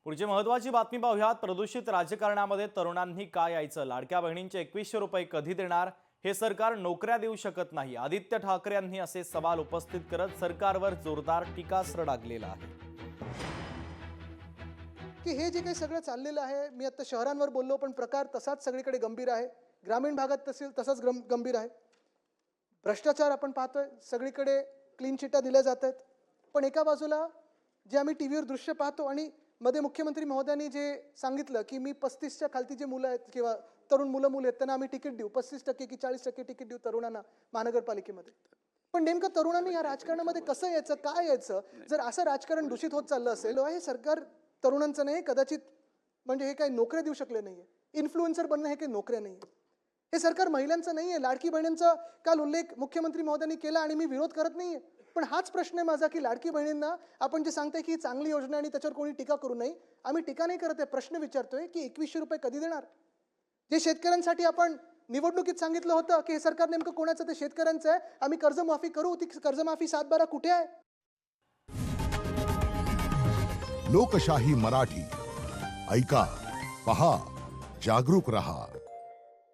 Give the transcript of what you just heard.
पुढची महत्त्वाची बातमी पाहूयात। प्रदूषित राजकारणामध्ये तरुणांनी का यायचं? लाडक्या बहिणींचे 2100 रुपये कधी देणार? हे सरकार नोकऱ्या देऊ शकत नाही। आदित्य ठाकरे यांनी असे सवाल उपस्थित करत सरकारवर जोरदार टीकास्त्र डागलेलं आहे की हे जे काही सगळं चाललेलं आहे, मी आता शहरांवर बोललो, पण प्रकार तसाच सगळीकडे गंभीर आहे। ग्रामीण भागात तसाच गंभीर आहे। भ्रष्टाचार आपण पाहतोय, सगळीकडे क्लीन चिटा दिल्या जात आहेत। पण एका बाजूला जे आम्ही टीव्हीवर दृश्य पाहतो आणि मध्ये मुख्यमंत्री महोदयांनी जे सांगितलं की मी 35च्या खालती जे मुलं आहेत किंवा तरुण मुलं आहेत त्यांना आम्ही तिकीट देऊ, 35% की 40% तिकीट देऊ तरुणांना महानगरपालिकेमध्ये। पण नेमकं तरुणांनी या राजकारणामध्ये कसं यायचं, काय यायचं? जर असं राजकारण दूषित होत चाललं असेल, हे सरकार तरुणांचं नाही, कदाचित म्हणजे हे काही नोकऱ्या देऊ शकले नाहीये। इन्फ्लुएन्सर बनणं हे काही नोकऱ्या नाहीये। हे सरकार महिलांचं नाहीये। लाडकी बहिणींचा काल उल्लेख मुख्यमंत्री महोदयांनी केला आणि मी विरोध करत नाहीये, पण हाच प्रश्न आहे माझा की लाडकी बहिणींना आपण जे सांगताय की चांगली योजना आणि त्याच्यावर कोणी टीका करू नये, आम्ही टीका नाही करत आहे, प्रश्न विचारतोय की 2100 रुपये कधी देणार? जे शेतकऱ्यांसाठी आपण निवडणुकीत सांगितलं होतं की हे सरकार नेमकं कोणाचं? ते शेतकऱ्यांचं आहे। आम्ही कर्जमाफी करू, ती कर्जमाफी 7/12 कुठे आहे? लोकशाही मराठी ऐका, पहा, जागरूक रहा।